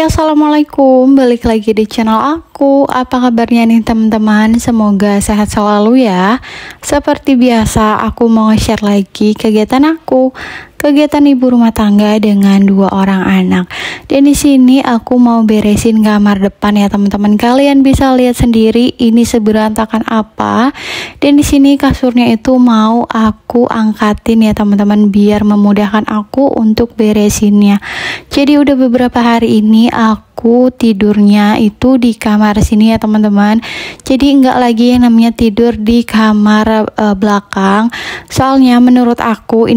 Hai, assalamualaikum, balik lagi di channel aku. Apa kabarnya nih teman-teman? Semoga sehat selalu ya. Seperti biasa, aku mau share lagi kegiatan aku, kegiatan ibu rumah tangga dengan 2 orang anak. Dan di sini aku mau beresin kamar depan ya teman-teman. Kalian bisa lihat sendiri ini seberantakan apa. Dan di sini kasurnya itu mau aku angkatin ya teman-teman, biar memudahkan aku untuk beresinnya. Jadi udah beberapa hari ini aku tidurnya itu di kamar sini ya teman-teman. Jadi enggak lagi yang namanya tidur di kamar belakang. Soalnya menurut aku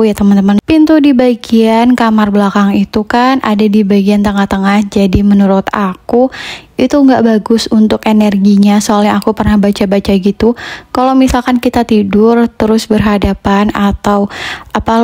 ya teman-teman, pintu di bagian kamar belakang itu kan ada di bagian tengah-tengah. Jadi menurut aku itu nggak bagus untuk energinya. Soalnya aku pernah baca-baca gitu, kalau misalkan kita tidur terus berhadapan atau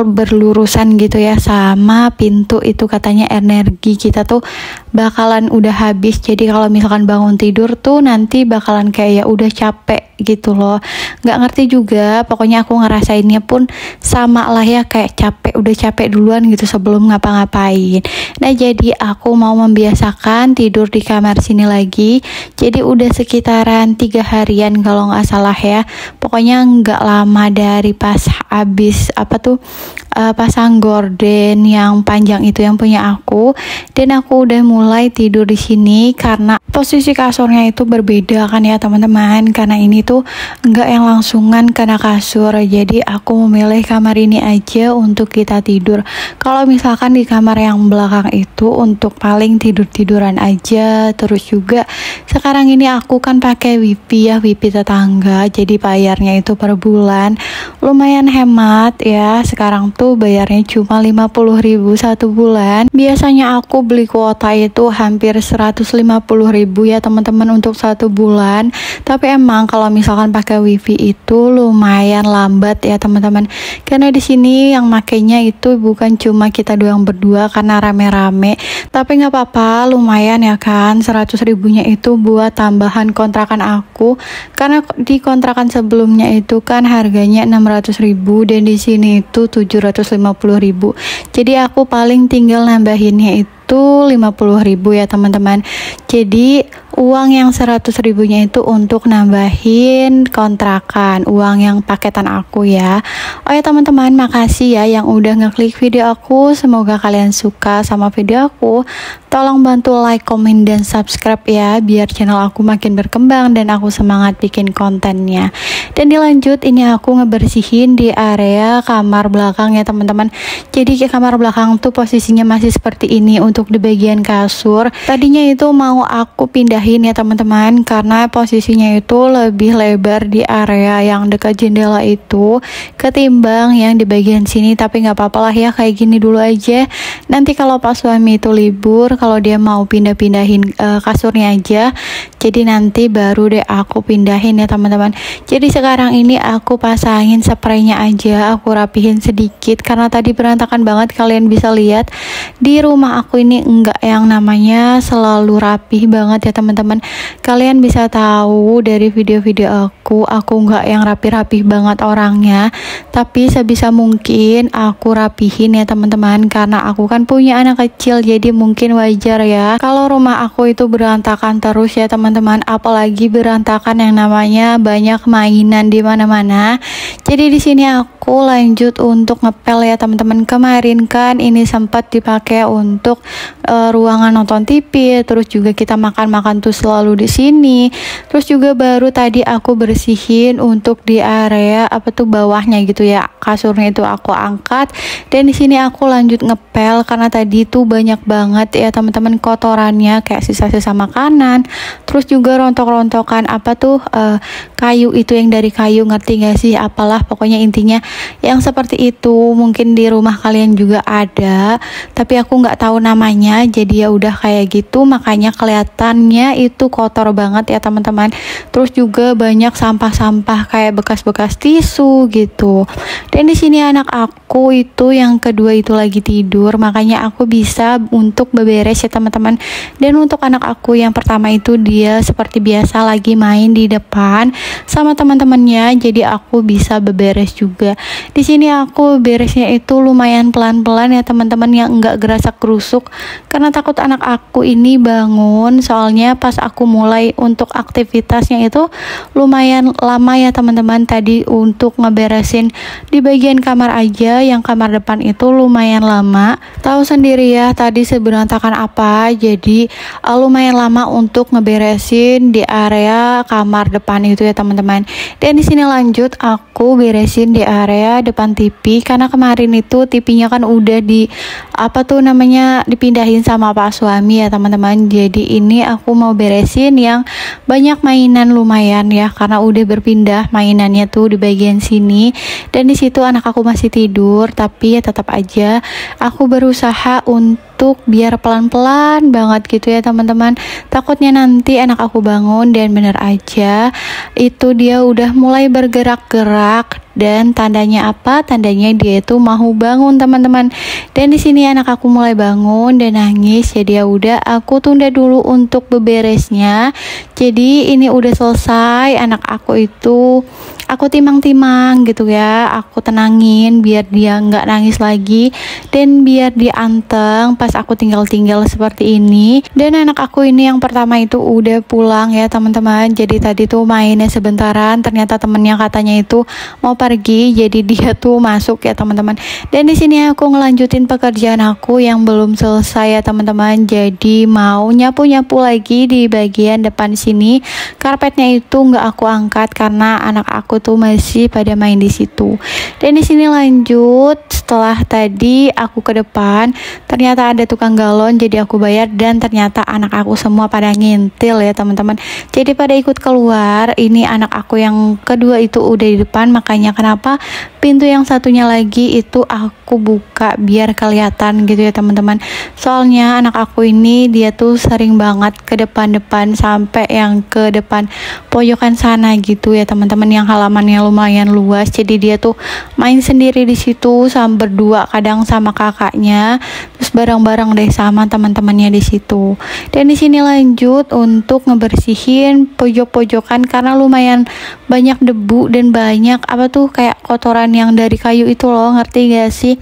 berlurusan gitu ya sama pintu, itu katanya energi kita tuh bakalan udah habis. Jadi kalau misalkan bangun tidur tuh nanti bakalan kayak ya udah capek gitu loh. Nggak ngerti juga, pokoknya aku ngerasainnya pun sama lah ya, kayak udah capek duluan gitu sebelum ngapa-ngapain. Nah jadi aku mau membiasakan tidur di kamar sini lagi. Jadi udah sekitaran 3 harian kalau nggak salah ya. Pokoknya nggak lama dari pas habis pasang gorden yang panjang itu yang punya aku. Dan aku udah mulai tidur di sini karena posisi kasurnya itu berbeda kan ya teman-teman. Karena ini tuh nggak yang langsungan kena kasur. Jadi aku memilih kamar ini aja untuk kita tidur. Kalau misalkan di kamar yang belakang itu untuk paling tidur-tiduran aja. Terus juga sekarang ini aku kan pakai wifi tetangga. Jadi bayarnya itu per bulan lumayan hemat ya. Sekarang tuh bayarnya cuma 50.000 1 bulan. Biasanya aku beli kuota itu hampir 150.000 ya teman-teman untuk 1 bulan. Tapi emang kalau misalkan pakai wifi itu lumayan lambat ya teman-teman. Karena di sini yang makainya itu bukan cuma kita doang berdua karena rame-rame. Tapi nggak apa-apa, lumayan ya kan. 100.000-nya itu buat tambahan kontrakan aku. Karena di kontrakan sebelumnya itu kan harganya 600.000 dan di sini itu 750.000. Jadi aku paling tinggal nambahinnya itu 50.000 ya teman-teman. Jadi uang yang 100.000-nya itu untuk nambahin kontrakan, uang yang paketan aku ya. Oh ya teman-teman, makasih ya yang udah ngeklik video aku. Semoga kalian suka sama video aku. Tolong bantu like, komen, dan subscribe ya, biar channel aku makin berkembang dan aku semangat bikin kontennya. Dan dilanjut, ini aku ngebersihin di area kamar belakang ya teman-teman. Jadi ke kamar belakang tuh posisinya masih seperti ini untuk di bagian kasur. Tadinya itu mau aku pindahin ya teman-teman, karena posisinya itu lebih lebar di area yang dekat jendela itu ketimbang yang di bagian sini. Tapi nggak apa-apa lah ya, kayak gini dulu aja. Nanti kalau pas suami itu libur, kalau dia mau pindahin kasurnya aja, jadi nanti baru deh aku pindahin ya teman-teman. Jadi sekarang ini aku pasangin spraynya aja, aku rapihin sedikit karena tadi berantakan banget. Kalian bisa lihat di rumah aku ini enggak yang namanya selalu rapih banget ya teman-teman. Kalian bisa tahu dari video-video aku enggak yang rapi-rapih banget orangnya, tapi sebisa mungkin aku rapihin ya teman-teman, karena aku kan punya anak kecil. Jadi mungkin wajar ya kalau rumah aku itu berantakan terus ya teman-teman, apalagi berantakan yang namanya banyak mainan di mana-mana. Jadi di sini aku lanjut untuk ngepel ya teman-teman. Kemarin kan ini sempat dipakai untuk ruangan nonton TV, terus juga kita makan-makan tuh selalu di sini. Terus juga baru tadi aku bersihin untuk di area bawahnya gitu ya. Kasurnya itu aku angkat dan di sini aku lanjut ngepel karena tadi tuh banyak banget ya teman-teman kotorannya, kayak sisa-sisa makanan. Terus juga rontok-rontokan kayu itu yang dari kayu, ngerti gak sih? Apalah pokoknya intinya yang seperti itu. Mungkin di rumah kalian juga ada, tapi aku nggak tahu namanya. Jadi ya udah kayak gitu, makanya kelihatannya itu kotor banget ya teman-teman. Terus juga banyak sampah-sampah kayak bekas-bekas tisu gitu. Dan di sini anak aku itu yang kedua itu lagi tidur, makanya aku bisa untuk beberes ya teman-teman. Dan untuk anak aku yang pertama itu dia seperti biasa lagi main di depan sama teman-temannya, jadi aku bisa beberes juga. Di sini aku beresnya itu lumayan pelan-pelan ya teman-teman, yang enggak gerasak gerusuk karena takut anak aku ini bangun. Soalnya pas aku mulai untuk aktivitasnya itu lumayan lama ya teman-teman. Tadi untuk ngeberesin di bagian kamar aja, yang kamar depan itu lumayan lama. Tahu sendiri ya tadi seberantakan apa, jadi lumayan lama untuk ngeberesin di area kamar depan itu ya teman-teman. Dan di sini lanjut aku beresin di area depan TV, karena kemarin itu TV-nya kan udah dipindahin sama pak suami ya teman-teman. Jadi ini aku mau beresin yang banyak mainan lumayan ya, karena udah berpindah mainannya tuh di bagian sini. Dan di situ anak aku masih tidur, tapi ya tetap aja aku berusaha untuk biar pelan-pelan banget gitu ya teman-teman. Takutnya nanti anak aku bangun dan bener aja itu dia udah mulai bergerak-gerak. Dan tandanya apa? Tandanya dia itu mau bangun teman-teman. Dan di sini anak aku mulai bangun dan nangis. Jadi ya udah aku tunda dulu untuk beberesnya. Jadi ini udah selesai. Anak aku itu aku timang-timang gitu ya, aku tenangin biar dia nggak nangis lagi dan biar dia anteng pas aku tinggal-tinggal seperti ini. Dan anak aku ini yang pertama itu udah pulang ya teman-teman. Jadi tadi tuh mainnya sebentaran, ternyata temennya katanya itu mau pergi, jadi dia tuh masuk ya teman-teman. Dan di sini aku ngelanjutin pekerjaan aku yang belum selesai ya teman-teman. Jadi mau nyapu-nyapu lagi di bagian depan sini. Karpetnya itu nggak aku angkat karena anak aku tuh masih pada main di situ. Dan di sini lanjut, setelah tadi aku ke depan, ternyata ada tukang galon, jadi aku bayar dan ternyata anak aku semua pada ngintil ya teman-teman. Jadi pada ikut keluar. Ini anak aku yang kedua itu udah di depan, makanya kenapa pintu yang satunya lagi itu aku buka biar kelihatan gitu ya teman-teman. Soalnya anak aku ini dia tuh sering banget ke depan-depan sampai yang ke depan pojokan sana gitu ya teman-teman, yang halamannya lumayan luas. Jadi dia tuh main sendiri di situ sama berdua, kadang sama kakaknya, terus bareng-bareng deh sama teman-temannya di situ. Dan di sini lanjut untuk ngebersihin pojok-pojokan karena lumayan banyak debu dan banyak kayak kotoran yang dari kayu itu loh, ngerti gak sih?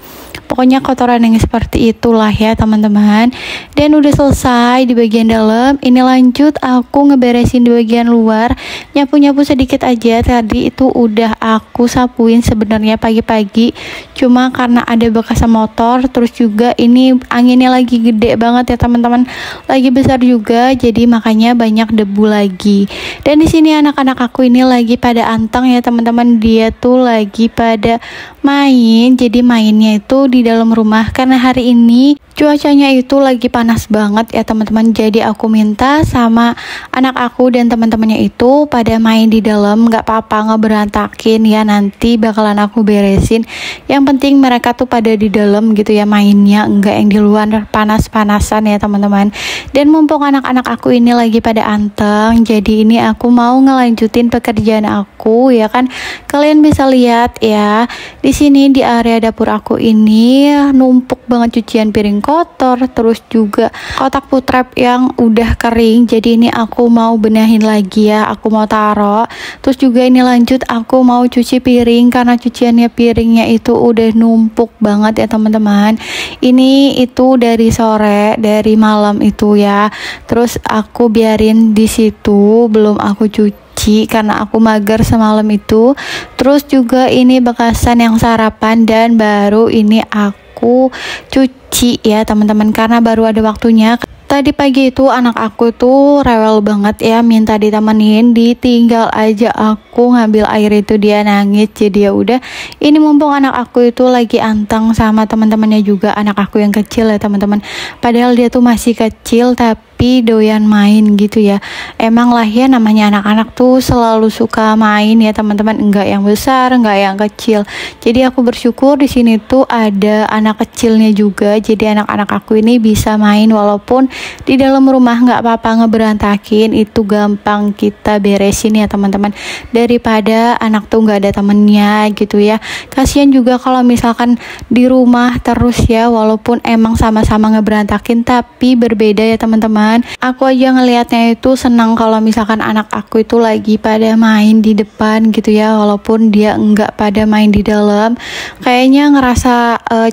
Pokoknya kotoran yang seperti itulah ya teman-teman. Dan udah selesai di bagian dalam. Ini lanjut aku ngeberesin di bagian luar, nyapu-nyapu sedikit aja. Tadi itu udah aku sapuin sebenarnya pagi-pagi, cuma karena ada bekas motor, terus juga ini anginnya lagi gede banget ya teman-teman, lagi besar juga, jadi makanya banyak debu lagi. Dan di sini anak-anak aku ini lagi pada anteng ya teman-teman, dia tuh lagi pada main. Jadi mainnya itu di dalam rumah karena hari ini cuacanya itu lagi panas banget ya teman-teman. Jadi aku minta sama anak aku dan teman-temannya itu pada main di dalam, nggak apa-apa ngeberantakin ya, nanti bakalan aku beresin. Yang penting mereka tuh pada di dalam gitu ya mainnya, enggak yang di luar panas-panasan ya teman-teman. Dan mumpung anak-anak aku ini lagi pada anteng, jadi ini aku mau ngelanjutin pekerjaan aku ya kan. Kalian bisa lihat ya, di sini di area dapur aku ini numpuk banget cucian piring kotor, terus juga kotak putrep yang udah kering. Jadi ini aku mau benahin lagi ya, aku mau taruh. Terus juga ini lanjut aku mau cuci piring karena cuciannya piringnya itu udah numpuk banget ya teman-teman. Ini itu dari sore, dari malam itu ya. Terus aku biarin di situ, belum aku cuci karena aku mager semalam itu. Terus juga ini bekasan yang sarapan dan baru ini aku cuci ya teman-teman karena baru ada waktunya. Tadi pagi itu anak aku tuh rewel banget ya, minta ditemenin, ditinggal aja aku ngambil air itu dia nangis. Jadi ya udah, ini mumpung anak aku itu lagi anteng sama teman-temannya juga, anak aku yang kecil ya teman-teman. Padahal dia tuh masih kecil tapi doyan main gitu ya. Emang lah ya namanya anak-anak tuh selalu suka main ya teman-teman, enggak yang besar, enggak yang kecil. Jadi aku bersyukur di sini tuh ada anak kecilnya juga. Jadi anak-anak aku ini bisa main walaupun di dalam rumah nggak apa-apa ngeberantakin, itu gampang kita beresin ya teman-teman, daripada anak tuh nggak ada temennya gitu ya. Kasian juga kalau misalkan di rumah terus ya, walaupun emang sama-sama ngeberantakin tapi berbeda ya teman-teman. teman-teman. Aku aja ngelihatnya itu senang kalau misalkan anak aku itu lagi pada main di depan gitu ya, walaupun dia enggak pada main di dalam. Kayaknya ngerasa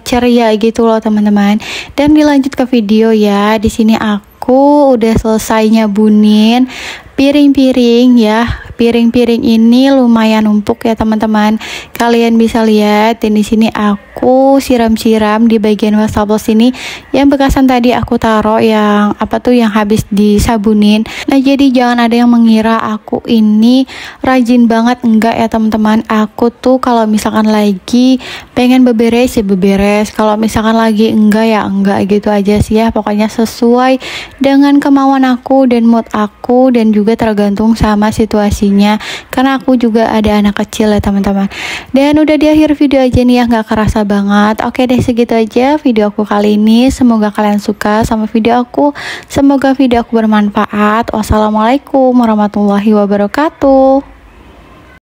ceria gitu loh teman-teman. Dan dilanjut ke video ya. Di sini aku udah selesai nyabunin piring-piring ya. Piring-piring ini lumayan numpuk ya teman-teman. Kalian bisa lihat dan di sini aku siram-siram di bagian wastafel sini yang bekasan tadi aku taruh yang yang habis disabunin. Nah, jadi jangan ada yang mengira aku ini rajin banget, enggak ya teman-teman. Aku tuh kalau misalkan lagi pengen beberes ya beberes, kalau misalkan lagi enggak ya enggak, gitu aja sih ya. Pokoknya sesuai dengan kemauan aku dan mood aku, dan juga tergantung sama situasinya, karena aku juga ada anak kecil ya teman-teman. Dan udah di akhir video aja nih ya, nggak kerasa banget. Oke deh, segitu aja video aku kali ini. Semoga kalian suka sama video aku, semoga video aku bermanfaat. Wassalamualaikum warahmatullahi wabarakatuh.